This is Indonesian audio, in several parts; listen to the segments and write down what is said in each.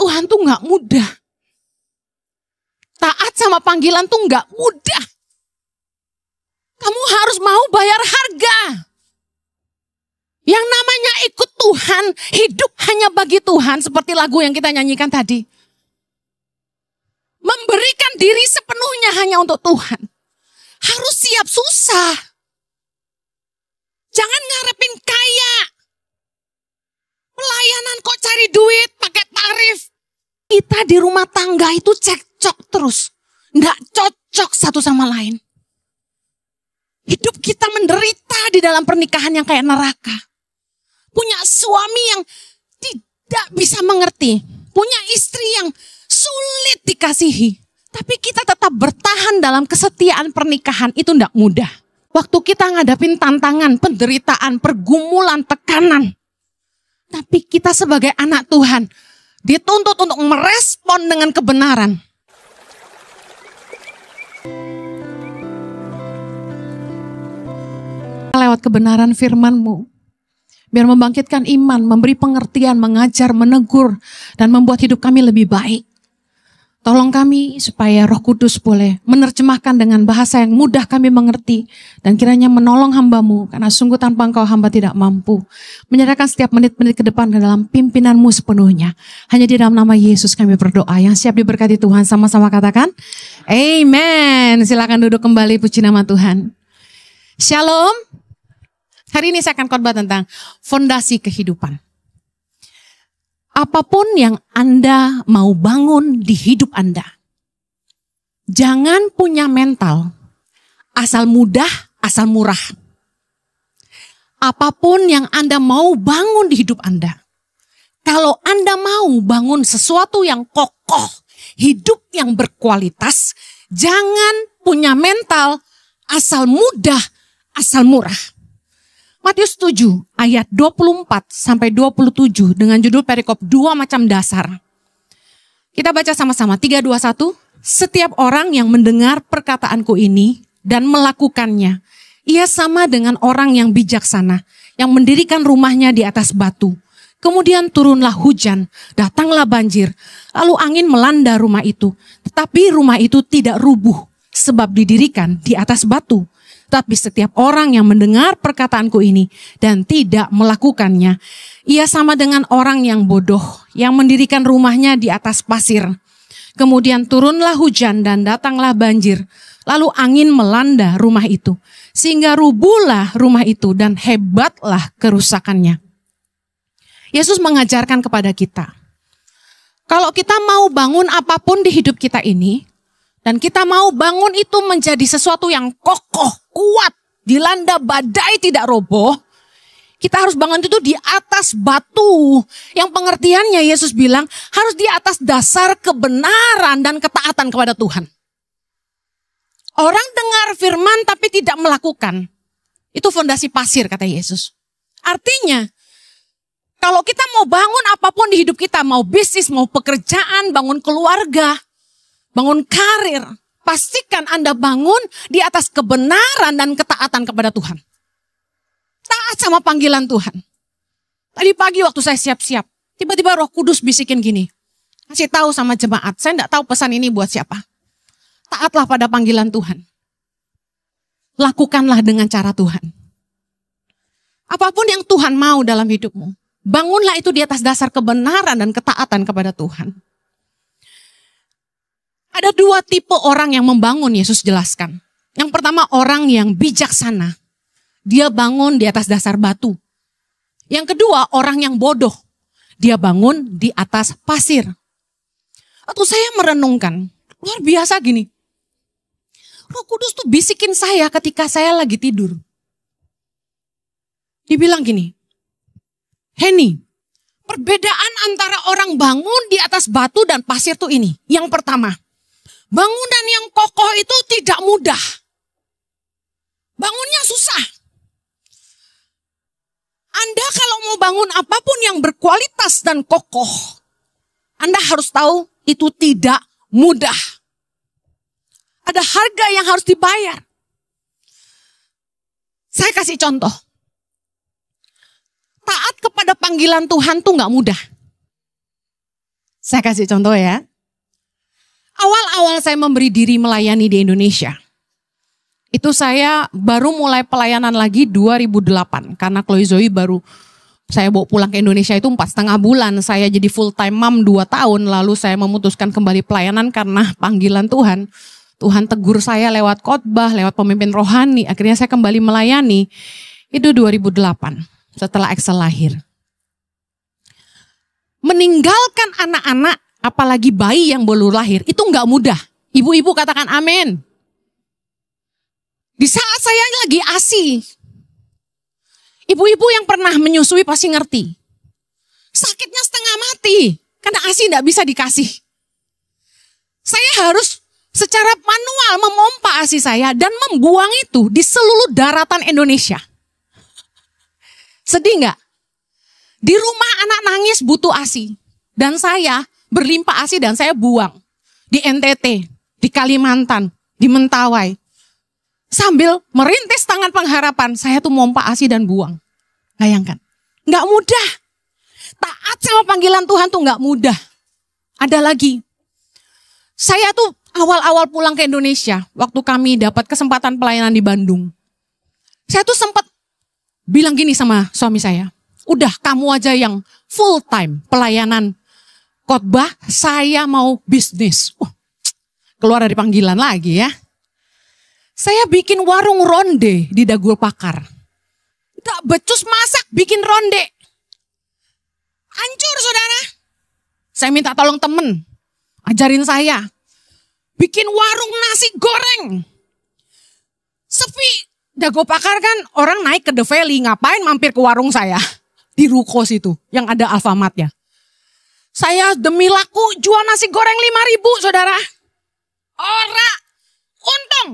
Tuhan tuh gak mudah. Taat sama panggilan tuh gak mudah. Kamu harus mau bayar harga. Yang namanya ikut Tuhan, hidup hanya bagi Tuhan, seperti lagu yang kita nyanyikan tadi. Memberikan diri sepenuhnya hanya untuk Tuhan. Harus siap susah. Jangan ngarepin kaya. Pelayanan kok cari duit pakai tarif. Kita di rumah tangga itu cekcok terus. Nggak cocok satu sama lain. Hidup kita menderita di dalam pernikahan yang kayak neraka. Punya suami yang tidak bisa mengerti. Punya istri yang sulit dikasihi. Tapi kita tetap bertahan dalam kesetiaan pernikahan itu tidak mudah. Waktu kita ngadapin tantangan, penderitaan, pergumulan, tekanan. Tapi kita sebagai anak Tuhan dituntut untuk merespon dengan kebenaran. Lewat kebenaran firman-Mu. Biar membangkitkan iman, memberi pengertian, mengajar, menegur, dan membuat hidup kami lebih baik. Tolong kami supaya Roh Kudus boleh menerjemahkan dengan bahasa yang mudah kami mengerti. Dan kiranya menolong hamba-Mu, karena sungguh tanpa Engkau hamba tidak mampu. Menyerahkan setiap menit-menit ke depan ke dalam pimpinan-Mu sepenuhnya. Hanya di dalam nama Yesus kami berdoa. Yang siap diberkati Tuhan, sama-sama katakan Amen. Silakan duduk kembali, puji nama Tuhan. Shalom. Hari ini saya akan khotbah tentang fondasi kehidupan. Apapun yang Anda mau bangun di hidup Anda, jangan punya mental asal mudah, asal murah. Apapun yang Anda mau bangun di hidup Anda, kalau Anda mau bangun sesuatu yang kokoh, hidup yang berkualitas, jangan punya mental asal mudah, asal murah. Matius 7 ayat 24 sampai 27 dengan judul perikop 2 macam dasar. Kita baca sama-sama 3, 2, 1. Setiap orang yang mendengar perkataanku ini dan melakukannya, ia sama dengan orang yang bijaksana yang mendirikan rumahnya di atas batu. Kemudian turunlah hujan, datanglah banjir, lalu angin melanda rumah itu. Tetapi rumah itu tidak rubuh sebab didirikan di atas batu. Tapi setiap orang yang mendengar perkataanku ini dan tidak melakukannya, ia sama dengan orang yang bodoh yang mendirikan rumahnya di atas pasir. Kemudian turunlah hujan dan datanglah banjir, lalu angin melanda rumah itu, sehingga rubuhlah rumah itu dan hebatlah kerusakannya. Yesus mengajarkan kepada kita, kalau kita mau bangun apapun di hidup kita ini, dan kita mau bangun itu menjadi sesuatu yang kokoh, kuat, dilanda badai tidak roboh. Kita harus bangun itu di atas batu. Yang pengertiannya Yesus bilang harus di atas dasar kebenaran dan ketaatan kepada Tuhan. Orang dengar firman tapi tidak melakukan. Itu fondasi pasir kata Yesus. Artinya kalau kita mau bangun apapun di hidup kita, mau bisnis, mau pekerjaan, bangun keluarga, bangun karir, pastikan Anda bangun di atas kebenaran dan ketaatan kepada Tuhan. Taat sama panggilan Tuhan. Tadi pagi waktu saya siap-siap, tiba-tiba Roh Kudus bisikin gini. Kasih tahu sama jemaat, saya enggak tahu pesan ini buat siapa. Taatlah pada panggilan Tuhan. Lakukanlah dengan cara Tuhan. Apapun yang Tuhan mau dalam hidupmu, bangunlah itu di atas dasar kebenaran dan ketaatan kepada Tuhan. Ada 2 tipe orang yang membangun, Yesus jelaskan. Yang pertama orang yang bijaksana. Dia bangun di atas dasar batu. Yang kedua orang yang bodoh. Dia bangun di atas pasir. Waktu saya merenungkan, luar biasa gini. Roh Kudus tuh bisikin saya ketika saya lagi tidur. Dibilang gini, Henny, perbedaan antara orang bangun di atas batu dan pasir tuh ini. Yang pertama, bangunan yang kokoh itu tidak mudah. Bangunnya susah. Anda kalau mau bangun apapun yang berkualitas dan kokoh, Anda harus tahu itu tidak mudah. Ada harga yang harus dibayar. Saya kasih contoh. Taat kepada panggilan Tuhan tuh gak mudah. Saya kasih contoh ya. Awal-awal saya memberi diri melayani di Indonesia, itu saya baru mulai pelayanan lagi 2008. Karena Chloe Zoe baru saya bawa pulang ke Indonesia itu 4,5 bulan. Saya jadi full time mom 2 tahun. Lalu saya memutuskan kembali pelayanan karena panggilan Tuhan. Tuhan tegur saya lewat khotbah, lewat pemimpin rohani. Akhirnya saya kembali melayani. Itu 2008 setelah Axel lahir. Meninggalkan anak-anak, apalagi bayi yang baru lahir, itu nggak mudah. Ibu-ibu katakan amin. Di saat saya lagi ASI, ibu-ibu yang pernah menyusui pasti ngerti. Sakitnya setengah mati, karena ASI nggak bisa dikasih. Saya harus secara manual memompa ASI saya dan membuang itu di seluruh daratan Indonesia. Sedih nggak? Di rumah anak nangis butuh ASI. Dan saya berlimpah ASI dan saya buang. Di NTT, di Kalimantan, di Mentawai. Sambil merintis tangan pengharapan, saya tuh mompa ASI dan buang. Bayangkan, nggak mudah. Taat sama panggilan Tuhan tuh nggak mudah. Ada lagi, saya tuh awal-awal pulang ke Indonesia, waktu kami dapat kesempatan pelayanan di Bandung. Saya tuh sempat bilang gini sama suami saya, udah kamu aja yang full time pelayanan khotbah, saya mau bisnis. Keluar dari panggilan lagi ya. Saya bikin warung ronde di Dago Pakar. Gak becus masak, bikin ronde. Hancur saudara. Saya minta tolong temen, ajarin saya. Bikin warung nasi goreng. Sepi. Dago Pakar kan orang naik ke The Valley, ngapain mampir ke warung saya? Di ruko situ, yang ada Alfamart-nya. Saya demi laku jual nasi goreng 5.000 saudara. Ora, untung.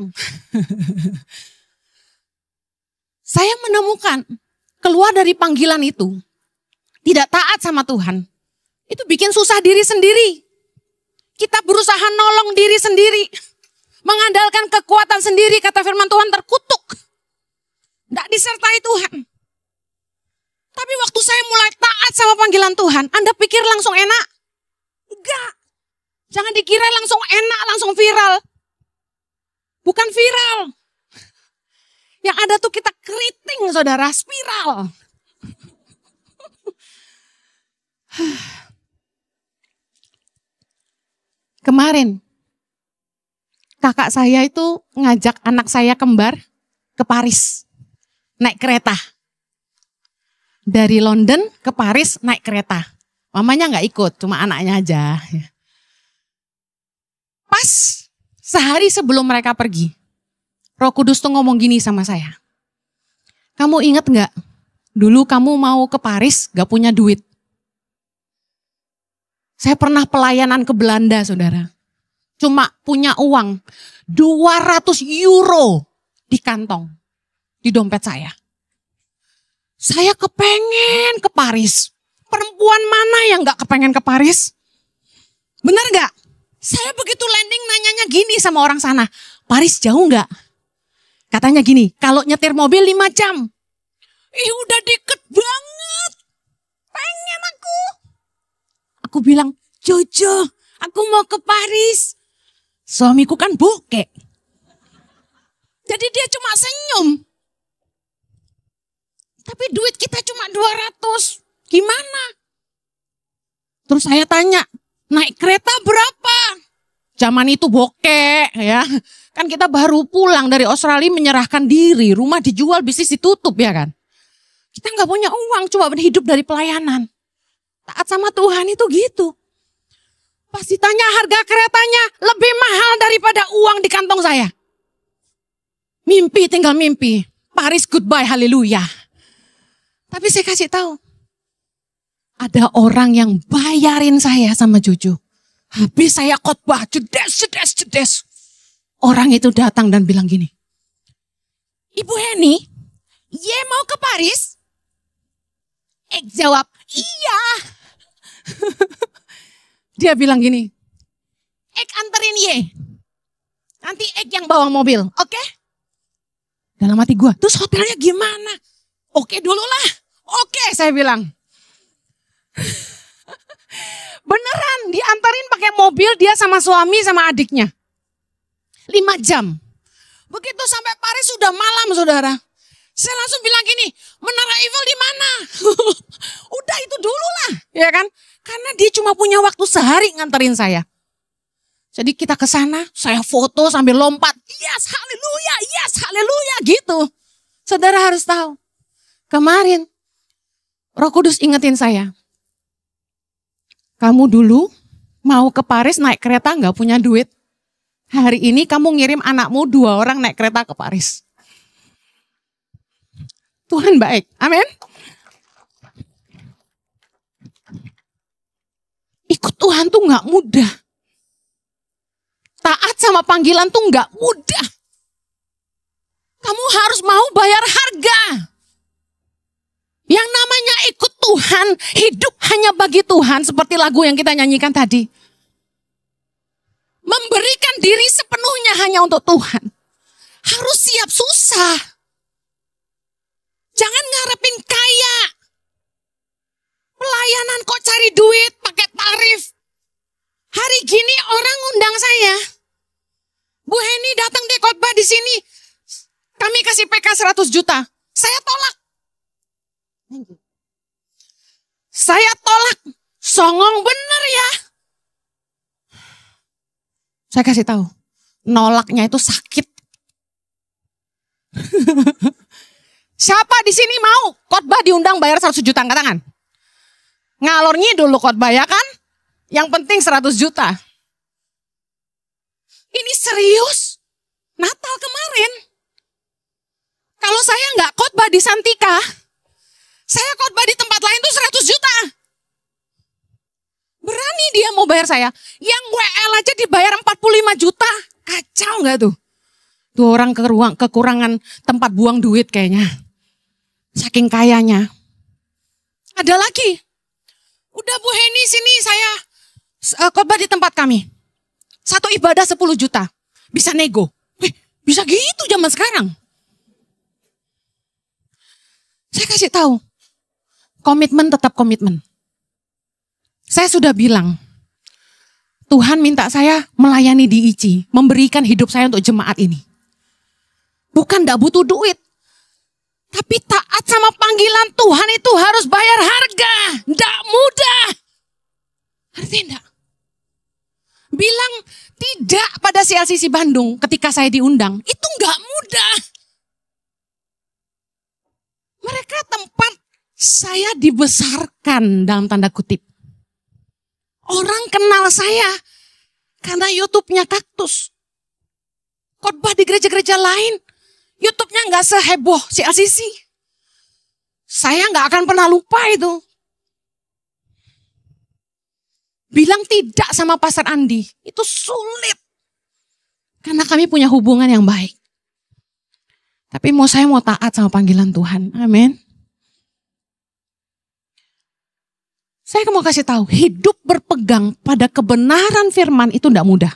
Saya menemukan keluar dari panggilan itu, tidak taat sama Tuhan. Itu bikin susah diri sendiri. Kita berusaha nolong diri sendiri. Mengandalkan kekuatan sendiri, kata firman Tuhan terkutuk. Tidak disertai Tuhan. Tapi waktu saya mulai taat sama panggilan Tuhan, Anda pikir langsung enak? Enggak. Jangan dikira langsung enak, langsung viral. Bukan viral. Yang ada tuh kita keriting saudara, spiral. Kemarin, kakak saya itu ngajak anak saya kembar ke Paris. Naik kereta. Dari London ke Paris naik kereta. Mamanya gak ikut, cuma anaknya aja. Pas sehari sebelum mereka pergi, Roh Kudus tuh ngomong gini sama saya. Kamu inget gak? Dulu kamu mau ke Paris gak punya duit. Saya pernah pelayanan ke Belanda saudara. Cuma punya uang 200 euro di kantong. Di dompet saya. Saya kepengen ke Paris. Perempuan mana yang gak kepengen ke Paris? Benar gak? Saya begitu landing nanyanya gini sama orang sana. Paris jauh gak? Katanya gini, kalau nyetir mobil 5 jam. Udah deket banget. Pengen aku. Aku bilang, Jojo, aku mau ke Paris. Suamiku kan bokek. Jadi dia cuma senyum. Tapi duit kita cuma 200. Gimana? Terus saya tanya, naik kereta berapa? Zaman itu bokek ya. Kan kita baru pulang dari Australia menyerahkan diri. Rumah dijual, bisnis ditutup ya kan. Kita gak punya uang, coba hidup dari pelayanan. Taat sama Tuhan itu gitu. Pas ditanya harga keretanya lebih mahal daripada uang di kantong saya. Mimpi tinggal mimpi. Paris goodbye, haleluya. Tapi saya kasih tahu. Ada orang yang bayarin saya sama Jojo. Habis saya khotbah, cedes. Orang itu datang dan bilang gini. Ibu Heni, ye mau ke Paris? Ek jawab, iya. Dia bilang gini, Ek anterin ye. Nanti Ek yang bawa mobil, oke? Dalam hati gue, terus hotelnya gimana? Oke dulu lah. Oke, saya bilang. Beneran diantarin pakai mobil dia sama suami sama adiknya. 5 jam. Begitu sampai Paris sudah malam saudara. Saya langsung bilang gini, Menara Eiffel di mana? Udah itu dulu lah, ya kan? Karena dia cuma punya waktu sehari nganterin saya. Jadi kita ke sana, saya foto sambil lompat. Yes, haleluya gitu. Saudara harus tahu. Kemarin Roh Kudus ingetin saya. Kamu dulu mau ke Paris naik kereta nggak punya duit. Hari ini kamu ngirim anakmu 2 orang naik kereta ke Paris. Tuhan baik, amin. Ikut Tuhan tuh nggak mudah. Taat sama panggilan tuh nggak mudah. Kamu harus mau bayar harga. Yang namanya ikut Tuhan, hidup hanya bagi Tuhan seperti lagu yang kita nyanyikan tadi. Memberikan diri sepenuhnya hanya untuk Tuhan. Harus siap susah. Jangan ngarepin kaya. Pelayanan kok cari duit pakai tarif. Hari gini orang undang saya. Bu Heni datang deh khotbah di sini. Kami kasih PK 100 juta. Saya tolak. Saya tolak. Songong bener ya. Saya kasih tahu. Nolaknya itu sakit. Siapa di sini mau khotbah diundang bayar 100 juta? Angkat tangan. Ngalor ngidul khotbah ya kan? Yang penting 100 juta. Ini serius. Natal kemarin. Kalau saya nggak khotbah di Santika, saya khotbah di tempat lain tuh 100 juta. Berani dia mau bayar saya. Yang WL aja dibayar 45 juta. Kacau nggak tuh? Tuh orang kekurangan tempat buang duit kayaknya. Saking kayanya. Ada lagi. Udah Bu Heni sini saya khotbah di tempat kami. Satu ibadah 10 juta. Bisa nego. Bisa gitu zaman sekarang. Saya kasih tahu. Komitmen tetap komitmen. Saya sudah bilang. Tuhan minta saya melayani di ICI. Memberikan hidup saya untuk jemaat ini. Bukan gak butuh duit. Tapi taat sama panggilan Tuhan itu harus bayar harga. Gak mudah. Artinya enggak? Bilang tidak pada CLCC Bandung ketika saya diundang. Itu gak mudah. Mereka tempat saya dibesarkan dalam tanda kutip. Orang kenal saya karena YouTube-nya Kaktus. Khotbah di gereja-gereja lain. YouTube-nya gak seheboh CLCC. Saya gak akan pernah lupa itu. Bilang tidak sama Pastor Andi. Itu sulit. Karena kami punya hubungan yang baik. Tapi saya mau taat sama panggilan Tuhan. Amin. Saya mau kasih tahu. Hidup berpegang pada kebenaran firman itu tidak mudah.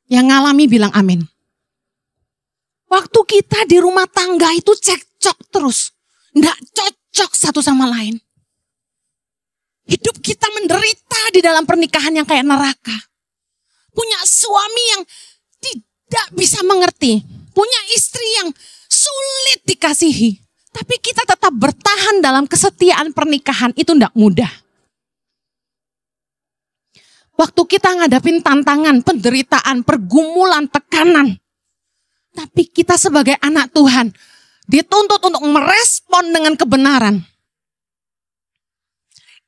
Yang ngalami bilang amin. Waktu kita di rumah tangga itu cekcok terus. Nggak cocok satu sama lain. Hidup kita menderita di dalam pernikahan yang kayak neraka. Punya suami yang tidak bisa mengerti. Punya istri yang sulit dikasihi. Tapi kita tetap bertahan dalam kesetiaan pernikahan itu nggak mudah. Waktu kita ngadapin tantangan, penderitaan, pergumulan, tekanan. Tapi kita sebagai anak Tuhan dituntut untuk merespon dengan kebenaran.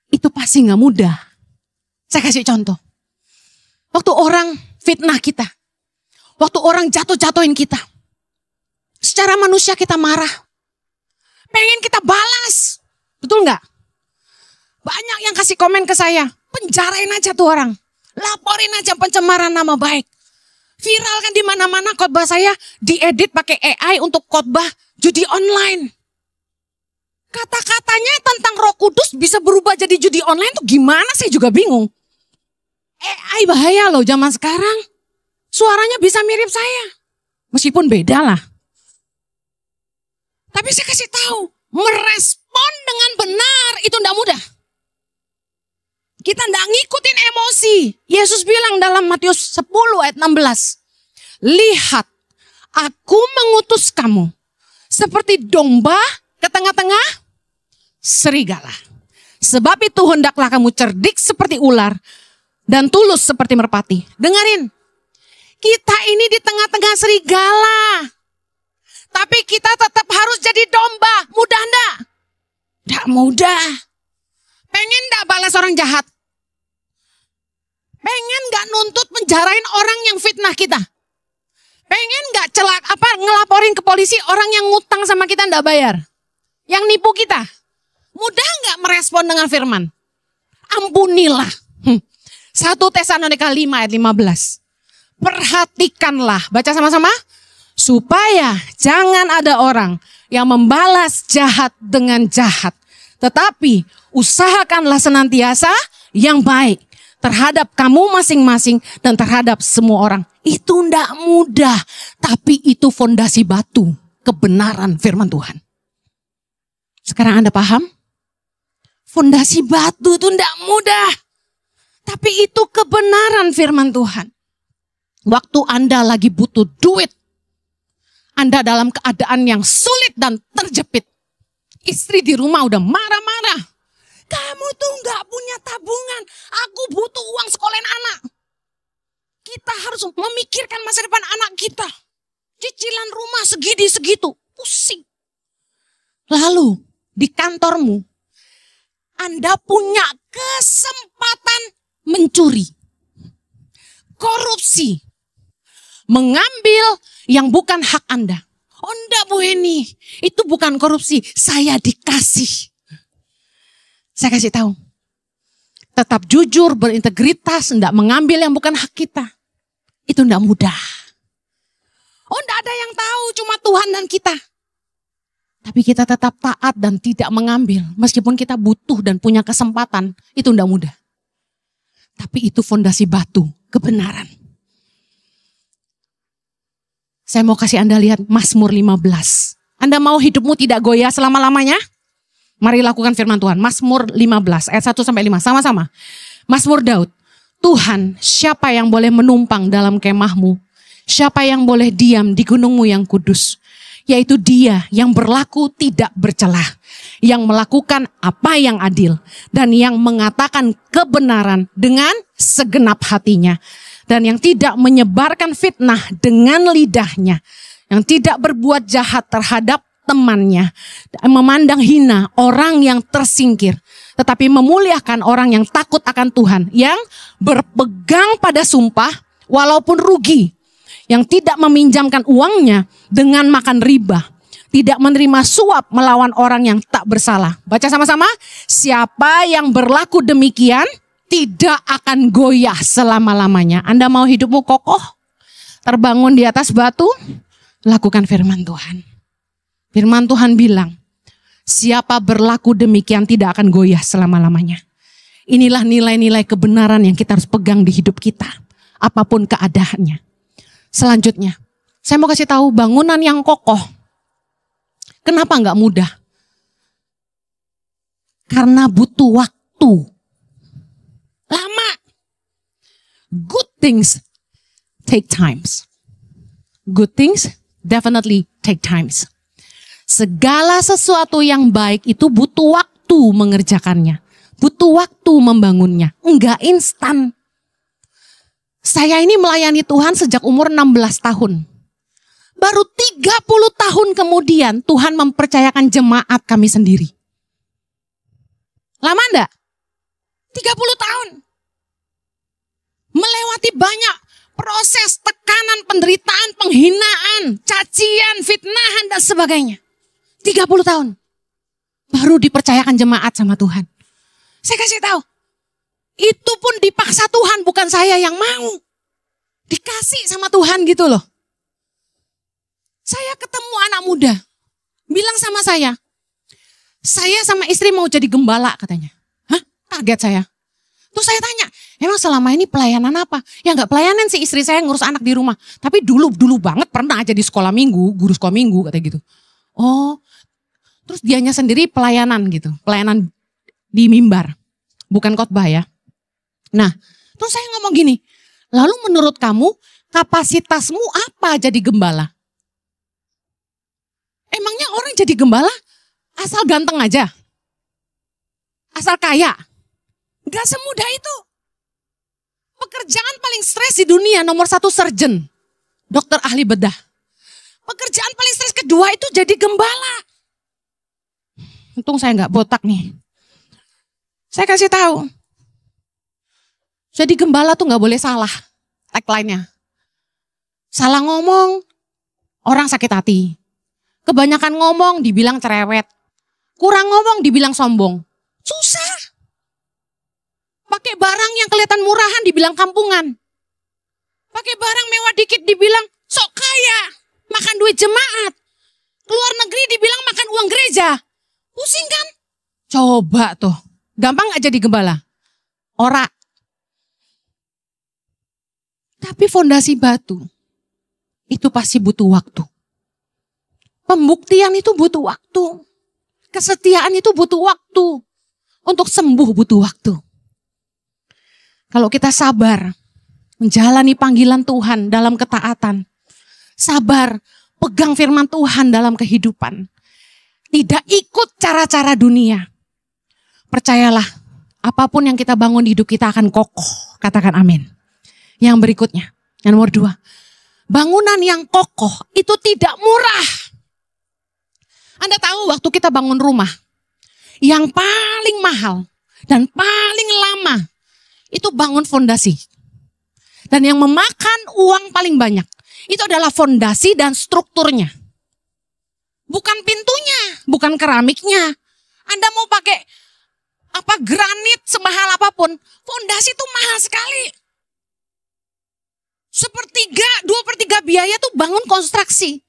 Itu pasti gak mudah. Saya kasih contoh. Waktu orang fitnah kita. Waktu orang jatuh-jatuhin kita. Secara manusia kita marah. Pengen kita balas. Betul gak? Banyak yang kasih komen ke saya. Penjarain aja tuh orang. Laporin aja pencemaran nama baik. Viral kan di mana-mana khotbah saya diedit pakai AI untuk khotbah judi online. Kata-katanya tentang Roh Kudus bisa berubah jadi judi online tuh gimana saya juga bingung. AI bahaya loh zaman sekarang. Suaranya bisa mirip saya. Meskipun beda lah. Tapi saya kasih tahu, merespon dengan benar itu enggak mudah. Kita tidak ngikutin emosi. Yesus bilang dalam Matius 10 ayat 16. Lihat, aku mengutus kamu seperti domba ke tengah-tengah serigala. Sebab itu hendaklah kamu cerdik seperti ular dan tulus seperti merpati. Dengerin, kita ini di tengah-tengah serigala. Tapi kita tetap harus jadi domba. Mudah enggak? Enggak mudah. Pengen enggak balas orang jahat? Pengen enggak nuntut penjarain orang yang fitnah kita? Pengen enggak ngelaporin ke polisi orang yang ngutang sama kita enggak bayar? Yang nipu kita? Mudah enggak merespon dengan firman? Ampunilah. 1 Tesalonika 5 ayat 15. Perhatikanlah, baca sama-sama. Supaya jangan ada orang yang membalas jahat dengan jahat. Tetapi usahakanlah senantiasa yang baik terhadap kamu masing-masing dan terhadap semua orang. Itu tidak mudah, tapi itu fondasi batu kebenaran firman Tuhan. Sekarang Anda paham? Fondasi batu itu tidak mudah, tapi itu kebenaran firman Tuhan. Waktu Anda lagi butuh duit, Anda dalam keadaan yang sulit dan terjepit. Istri di rumah udah marah-marah. Kamu tuh gak punya tabungan. Aku butuh uang sekolahin anak. Kita harus memikirkan masa depan anak kita. Cicilan rumah segitu, pusing. Lalu di kantormu, Anda punya kesempatan mencuri, korupsi, mengambil yang bukan hak Anda. Oh enggak Bu Heni, itu bukan korupsi, saya dikasih. Saya kasih tahu, tetap jujur, berintegritas, enggak mengambil yang bukan hak kita. Itu enggak mudah. Oh enggak ada yang tahu, cuma Tuhan dan kita. Tapi kita tetap taat dan tidak mengambil, meskipun kita butuh dan punya kesempatan, itu enggak mudah. Tapi itu fondasi batu, kebenaran. Saya mau kasih Anda lihat Mazmur 15. Anda mau hidupmu tidak goyah selama-lamanya? Mari lakukan firman Tuhan. Mazmur 15 ayat 1 sampai 5 sama-sama. Mazmur Daud. Tuhan, siapa yang boleh menumpang dalam kemahmu? Siapa yang boleh diam di gunungmu yang kudus? Yaitu dia yang berlaku tidak bercelah, yang melakukan apa yang adil, dan yang mengatakan kebenaran dengan segenap hatinya, dan yang tidak menyebarkan fitnah dengan lidahnya, yang tidak berbuat jahat terhadap temannya, memandang hina orang yang tersingkir, tetapi memuliakan orang yang takut akan Tuhan, yang berpegang pada sumpah walaupun rugi, yang tidak meminjamkan uangnya dengan makan riba, tidak menerima suap melawan orang yang tak bersalah. Baca sama-sama. Siapa yang berlaku demikian tidak akan goyah selama-lamanya. Anda mau hidupmu kokoh, terbangun di atas batu? Lakukan firman Tuhan. Firman Tuhan bilang, siapa berlaku demikian tidak akan goyah selama-lamanya. Inilah nilai-nilai kebenaran yang kita harus pegang di hidup kita, apapun keadaannya. Selanjutnya, saya mau kasih tahu bangunan yang kokoh. Kenapa enggak mudah? Karena butuh waktu. Lama. Good things take times. Good things definitely take times. Segala sesuatu yang baik itu butuh waktu mengerjakannya. Butuh waktu membangunnya. Enggak instan. Saya ini melayani Tuhan sejak umur 16 tahun. Baru 30 tahun kemudian Tuhan mempercayakan jemaat kami sendiri. Lama enggak? 30 tahun. Melewati banyak proses, tekanan, penderitaan, penghinaan, cacian, fitnahan, dan sebagainya. 30 tahun. Baru dipercayakan jemaat sama Tuhan. Saya kasih tahu. Itu pun dipaksa Tuhan, bukan saya yang mau. Dikasih sama Tuhan gitu loh. Saya ketemu anak muda. Bilang sama saya sama istri mau jadi gembala katanya. Hah? Kaget saya. Terus saya tanya, emang selama ini pelayanan apa? Ya enggak pelayanan sih, istri saya ngurus anak di rumah. Tapi dulu banget pernah aja di sekolah minggu, guru sekolah minggu katanya gitu. Oh, terus dianya sendiri pelayanan gitu. Pelayanan di mimbar. Bukan khotbah ya. Nah, terus saya ngomong gini, lalu menurut kamu kapasitasmu apa jadi gembala? Emangnya orang jadi gembala asal ganteng aja? Asal kaya? Gak semudah itu. Pekerjaan paling stres di dunia nomor 1 surgeon, dokter ahli bedah. Pekerjaan paling stres kedua itu jadi gembala. Untung saya nggak botak nih. Saya kasih tahu. Jadi gembala tuh nggak boleh salah. Tagline-nya. Salah ngomong, orang sakit hati. Kebanyakan ngomong dibilang cerewet. Kurang ngomong dibilang sombong. Susah. Pakai barang yang kelihatan murahan dibilang kampungan. Pakai barang mewah dikit dibilang sok kaya. Makan duit jemaat. Keluar negeri dibilang makan uang gereja. Pusing kan? Coba tuh. Gampang gak jadi gembala? Ora. Tapi fondasi batu itu pasti butuh waktu. Pembuktian itu butuh waktu. Kesetiaan itu butuh waktu. Untuk sembuh butuh waktu. Kalau kita sabar menjalani panggilan Tuhan dalam ketaatan. Sabar pegang firman Tuhan dalam kehidupan. Tidak ikut cara-cara dunia. Percayalah, apapun yang kita bangun di hidup kita akan kokoh. Katakan amin. Yang berikutnya, yang nomor 2. Bangunan yang kokoh itu tidak murah. Anda tahu waktu kita bangun rumah, yang paling mahal dan paling lama itu bangun fondasi. Dan yang memakan uang paling banyak, itu adalah fondasi dan strukturnya. Bukan pintunya, bukan keramiknya. Anda mau pakai granit semahal apapun, fondasi itu mahal sekali. 2/3 biaya tuh bangun konstruksi.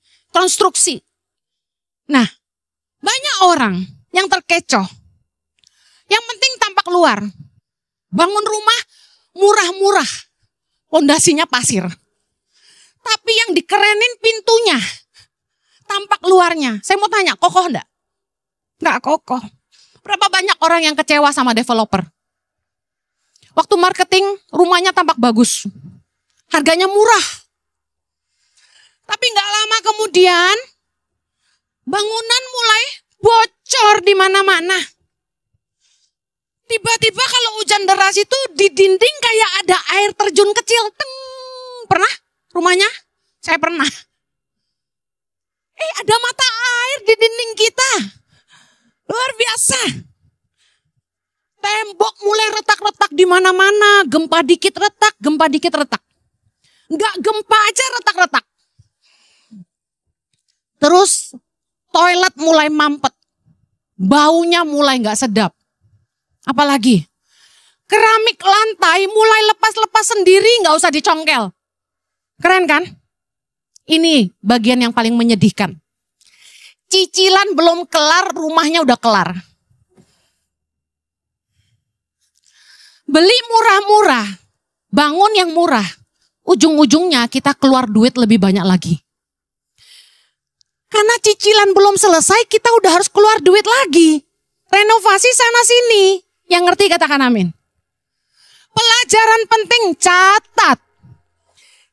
Nah, banyak orang yang terkecoh. Yang penting tampak luar. Bangun rumah murah-murah, fondasinya pasir. Tapi yang dikerenin pintunya, tampak luarnya. Saya mau tanya, kokoh enggak? Enggak kokoh. Berapa banyak orang yang kecewa sama developer? Waktu marketing, rumahnya tampak bagus. Harganya murah. Tapi enggak lama kemudian, bangunan mulai bocor di mana-mana. Tiba-tiba kalau hujan deras itu di dinding kayak ada air terjun kecil. Teng. Pernah rumahnya? Saya pernah. Ada mata air di dinding kita. Luar biasa. Tembok mulai retak-retak di mana-mana. Gempa dikit retak. Enggak gempa aja retak-retak. Terus toilet mulai mampet. Baunya mulai enggak sedap. Apalagi keramik lantai mulai lepas-lepas sendiri, enggak usah dicongkel. Keren kan? Ini bagian yang paling menyedihkan. Cicilan belum kelar, rumahnya udah kelar. Beli murah-murah, bangun yang murah. Ujung-ujungnya kita keluar duit lebih banyak lagi. Karena cicilan belum selesai, kita udah harus keluar duit lagi. Renovasi sana sini. Yang ngerti katakan amin. Pelajaran penting, catat.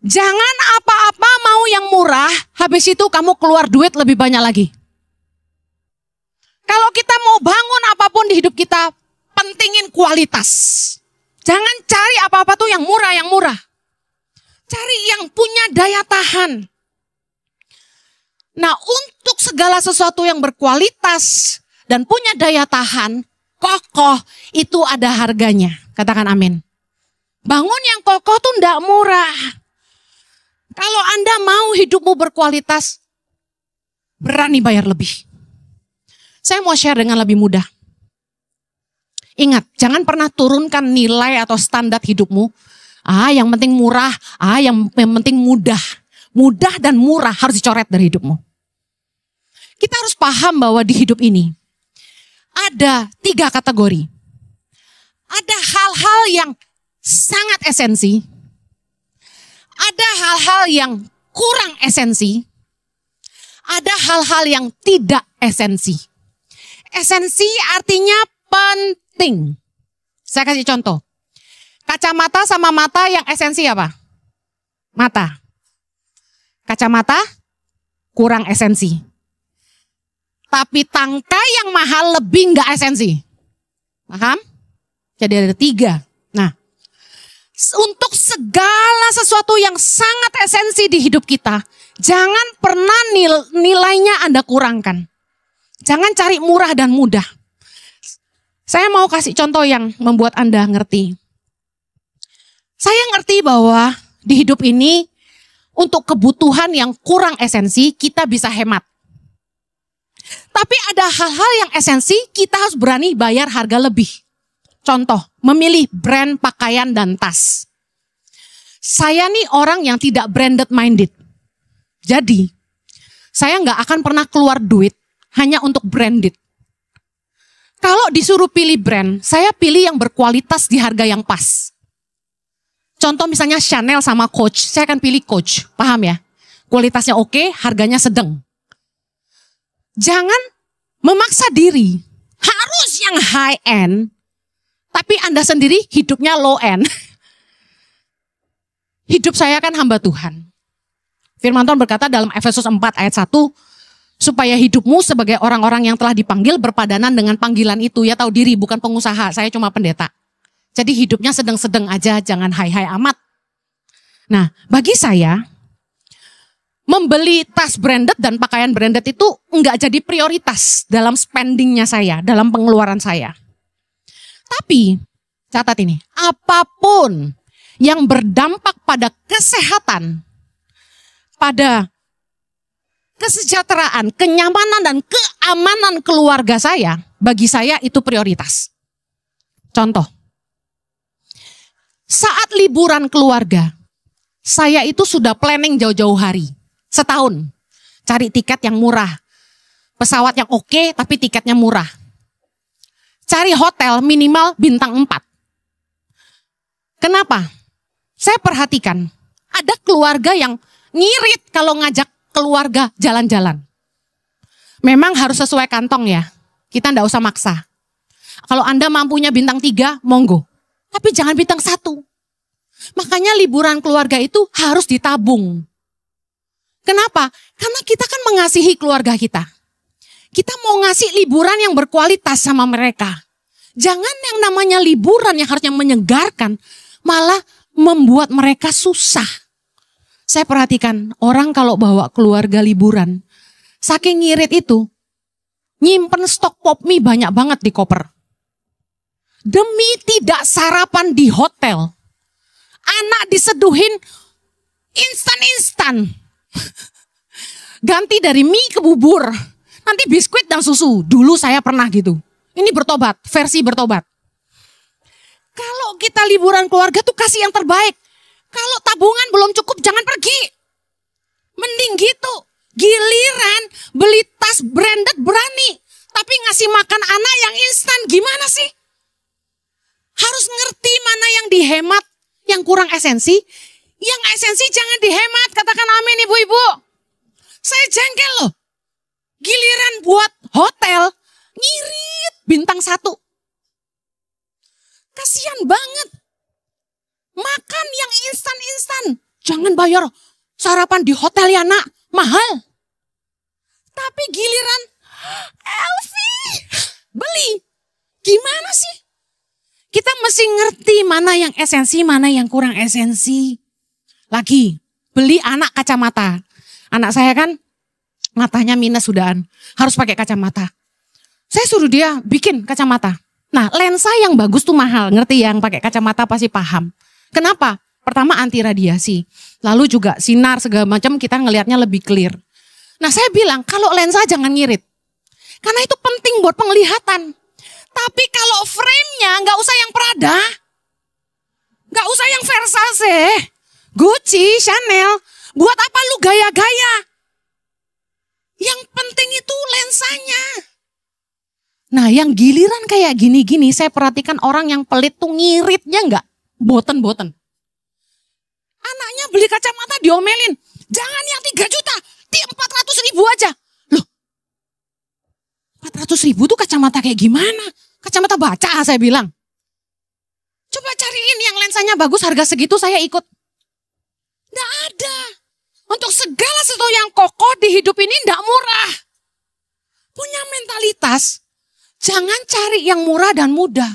Jangan apa-apa mau yang murah, habis itu kamu keluar duit lebih banyak lagi. Kalau kita mau bangun apapun di hidup kita, pentingin kualitas. Jangan cari apa-apa tuh yang murah. Cari yang punya daya tahan. Nah, untuk segala sesuatu yang berkualitas dan punya daya tahan, kokoh, itu ada harganya. Katakan amin. Bangun yang kokoh tuh enggak murah. Kalau Anda mau hidupmu berkualitas, berani bayar lebih. Saya mau share dengan lebih mudah. Ingat, jangan pernah turunkan nilai atau standar hidupmu. Yang penting murah, yang penting mudah. Mudah dan murah harus dicoret dari hidupmu. Kita harus paham bahwa di hidup ini ada 3 kategori. Ada hal-hal yang sangat esensi. Ada hal-hal yang kurang esensi. Ada hal-hal yang tidak esensi. Esensi artinya penting. Saya kasih contoh. Kacamata sama mata yang esensi apa? Mata. Kacamata kurang esensi. Tapi tangkai yang mahal lebih nggak esensi. Paham? Jadi ada 3. Nah, untuk segala sesuatu yang sangat esensi di hidup kita, jangan pernah nilainya Anda kurangkan. Jangan cari murah dan mudah. Saya mau kasih contoh yang membuat Anda ngerti. Saya ngerti bahwa di hidup ini, untuk kebutuhan yang kurang esensi, kita bisa hemat. Tapi ada hal-hal yang esensi, kita harus berani bayar harga lebih. Contoh, memilih brand pakaian dan tas. Saya nih orang yang tidak branded minded. Jadi, saya nggak akan pernah keluar duit hanya untuk branded. Kalau disuruh pilih brand, saya pilih yang berkualitas di harga yang pas. Contoh misalnya Chanel sama Coach, saya akan pilih Coach, paham ya? Kualitasnya oke, harganya sedang. Jangan memaksa diri, harus yang high end, tapi Anda sendiri hidupnya low end. Hidup saya kan hamba Tuhan. Firman Tuhan berkata dalam Efesus 4 ayat 1, supaya hidupmu sebagai orang-orang yang telah dipanggil berpadanan dengan panggilan itu. Ya tahu diri, bukan pengusaha, saya cuma pendeta. Jadi hidupnya sedang-sedang aja, jangan high-high amat. Nah, bagi saya, membeli tas branded dan pakaian branded itu enggak jadi prioritas dalam spendingnya saya, dalam pengeluaran saya. Tapi, catat ini, apapun yang berdampak pada kesehatan, pada kesejahteraan, kenyamanan, dan keamanan keluarga saya, bagi saya itu prioritas. Contoh, saat liburan keluarga, saya itu sudah planning jauh-jauh hari, setahun. Cari tiket yang murah, pesawat yang oke tapi tiketnya murah. Cari hotel minimal bintang 4. Kenapa? Saya perhatikan, ada keluarga yang ngirit kalau ngajak keluarga jalan-jalan. Memang harus sesuai kantong ya. Kita enggak usah maksa. Kalau Anda mampunya bintang 3, monggo. Tapi jangan bintang 1. Makanya liburan keluarga itu harus ditabung. Kenapa? Karena kita kan mengasihi keluarga kita. Kita mau ngasih liburan yang berkualitas sama mereka. Jangan yang namanya liburan yang harusnya menyegarkan, malah membuat mereka susah. Saya perhatikan orang kalau bawa keluarga liburan, saking ngirit itu, nyimpen stok pop mie banyak banget di koper. Demi tidak sarapan di hotel, anak diseduhin instan-instan. Ganti dari mie ke bubur, nanti biskuit dan susu. Dulu saya pernah gitu. Ini bertobat, versi bertobat. Kalau kita liburan keluarga tuh kasih yang terbaik. Kalau tabungan belum cukup, jangan pergi. Mending gitu. Giliran beli tas branded berani, tapi ngasih makan anak yang instan, gimana sih? Harus ngerti mana yang dihemat, yang kurang esensi. Yang esensi jangan dihemat, katakan amin ibu-ibu. Saya jengkel loh. Giliran buat hotel, ngirit bintang 1. Kasian banget. Makan yang instan-instan. Jangan bayar sarapan di hotel ya nak, mahal. Tapi giliran Elvi beli. Gimana sih? Kita mesti ngerti mana yang esensi, mana yang kurang esensi. Lagi, beli anak kacamata. Anak saya kan matanya minus sudahan, harus pakai kacamata. Saya suruh dia bikin kacamata. Nah, lensa yang bagus tuh mahal, ngerti yang pakai kacamata pasti paham. Kenapa? Pertama anti radiasi, lalu juga sinar segala macam kita ngelihatnya lebih clear. Nah saya bilang kalau lensa jangan ngirit, karena itu penting buat penglihatan. Tapi kalau frame-nya nggak usah yang Prada, nggak usah yang Versace, Gucci, Chanel. Buat apa lu gaya-gaya? Yang penting itu lensanya. Nah yang giliran kayak gini-gini, saya perhatikan orang yang pelit tuh ngiritnya nggak boten-boten. Anaknya beli kacamata diomelin. Jangan yang 3 juta, di 400 ribu aja. Loh, 400 ribu tuh kacamata kayak gimana? Kacamata baca saya bilang. Coba cariin yang lensanya bagus, harga segitu saya ikut. Nggak ada. Untuk segala sesuatu yang kokoh di hidup ini nggak murah. Punya mentalitas, jangan cari yang murah dan mudah.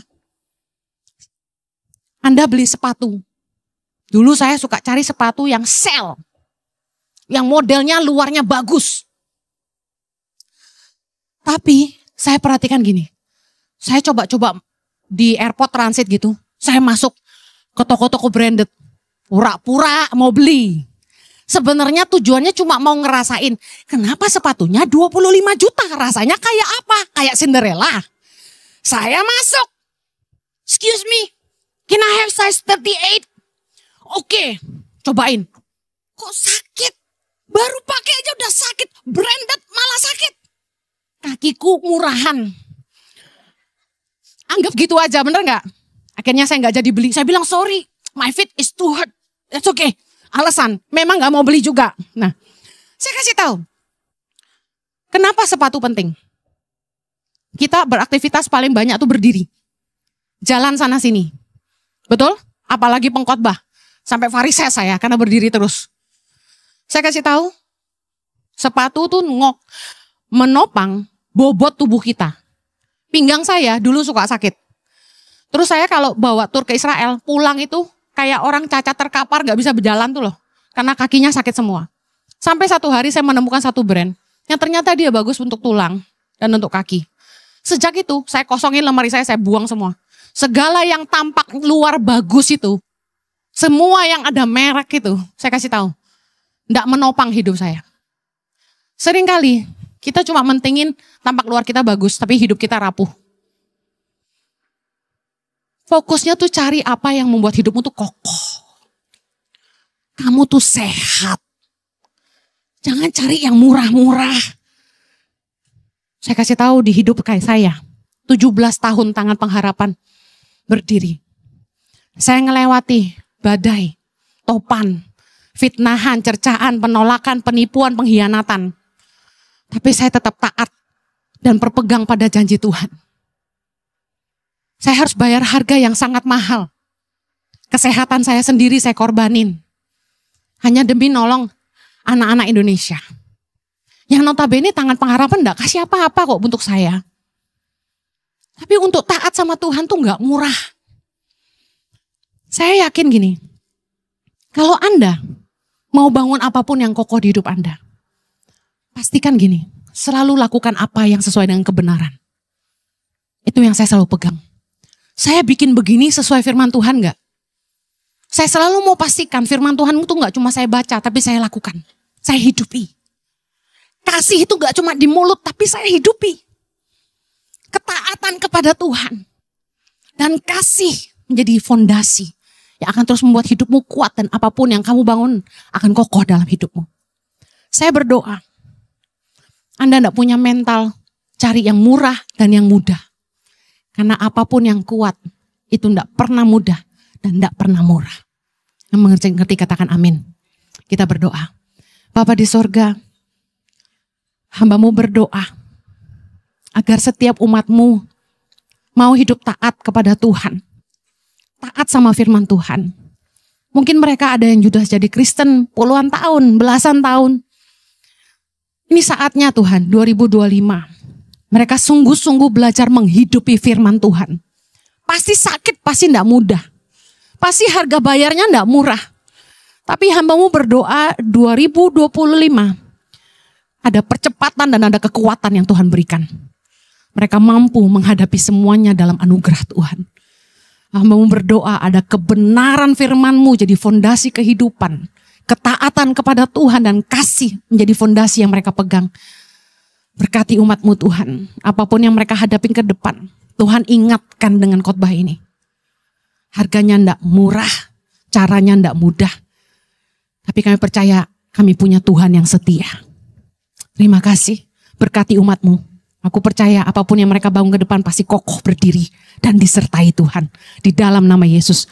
Anda beli sepatu. Dulu saya suka cari sepatu yang sale. Yang modelnya luarnya bagus. Tapi saya perhatikan gini. Saya coba-coba di airport transit gitu. Saya masuk ke toko-toko branded. Pura-pura mau beli. Sebenarnya tujuannya cuma mau ngerasain. Kenapa sepatunya 25 juta? Rasanya kayak apa? Kayak Cinderella. Saya masuk. Excuse me. Can I have size 38? Oke, cobain. Kok sakit? Baru pakai aja udah sakit. Branded malah sakit. Kakiku murahan. Anggap gitu aja, bener gak? Akhirnya saya gak jadi beli. Saya bilang sorry, my feet is too hurt. That's okay. Alasan, memang gak mau beli juga. Nah, saya kasih tahu. Kenapa sepatu penting? Kita beraktivitas paling banyak tuh berdiri. Jalan sana sini. Betul? Apalagi pengkhotbah. Sampai varises saya karena berdiri terus. Saya kasih tahu, sepatu tuh menopang bobot tubuh kita. Pinggang saya dulu suka sakit. Terus saya kalau bawa tur ke Israel, pulang itu kayak orang cacat terkapar gak bisa berjalan tuh loh. Karena kakinya sakit semua. Sampai satu hari saya menemukan satu brand yang ternyata dia bagus untuk tulang dan untuk kaki. Sejak itu saya kosongin lemari saya buang semua. Segala yang tampak luar bagus itu, semua yang ada merek itu, saya kasih tahu. Nggak menopang hidup saya. Seringkali kita cuma mentingin tampak luar kita bagus, tapi hidup kita rapuh. Fokusnya tuh cari apa yang membuat hidupmu tuh kokoh. Kamu tuh sehat. Jangan cari yang murah-murah. Saya kasih tahu di hidup kayak saya, 17 tahun tangan pengharapan berdiri. Saya ngelewati badai, topan, fitnahan, cercaan, penolakan, penipuan, pengkhianatan. Tapi saya tetap taat dan berpegang pada janji Tuhan. Saya harus bayar harga yang sangat mahal. Kesehatan saya sendiri saya korbanin. Hanya demi nolong anak-anak Indonesia. Yang notabene tangan pengharapan enggak kasih apa-apa kok untuk saya. Tapi untuk taat sama Tuhan tuh enggak murah. Saya yakin gini. Kalau Anda mau bangun apapun yang kokoh di hidup Anda, pastikan gini, selalu lakukan apa yang sesuai dengan kebenaran. Itu yang saya selalu pegang. Saya bikin begini sesuai firman Tuhan enggak? Saya selalu mau pastikan firman Tuhan itu enggak cuma saya baca, tapi saya lakukan. Saya hidupi. Kasih itu enggak cuma di mulut, tapi saya hidupi. Ketaatan kepada Tuhan. Dan kasih menjadi fondasi yang akan terus membuat hidupmu kuat dan apapun yang kamu bangun akan kokoh dalam hidupmu. Saya berdoa, Anda tidak punya mental cari yang murah dan yang mudah. Karena apapun yang kuat itu tidak pernah mudah dan tidak pernah murah. Yang mengerti katakan amin. Kita berdoa. Bapa di sorga, hamba-Mu berdoa agar setiap umat-Mu mau hidup taat kepada Tuhan. Taat sama firman Tuhan. Mungkin mereka ada yang sudah jadi Kristen puluhan tahun, belasan tahun. Ini saatnya Tuhan, 2025. Mereka sungguh-sungguh belajar menghidupi firman Tuhan. Pasti sakit, pasti tidak mudah. Pasti harga bayarnya tidak murah. Tapi hamba-Mu berdoa 2025. Ada percepatan dan ada kekuatan yang Tuhan berikan. Mereka mampu menghadapi semuanya dalam anugerah Tuhan. Hamba-Mu berdoa ada kebenaran firman-Mu jadi fondasi kehidupan. Ketaatan kepada Tuhan dan kasih menjadi fondasi yang mereka pegang. Berkati umat-Mu Tuhan. Apapun yang mereka hadapi ke depan. Tuhan ingatkan dengan khotbah ini. Harganya tidak murah. Caranya tidak mudah. Tapi kami percaya kami punya Tuhan yang setia. Terima kasih. Berkati umat-Mu. Aku percaya apapun yang mereka bangun ke depan pasti kokoh berdiri dan disertai Tuhan. Di dalam nama Yesus.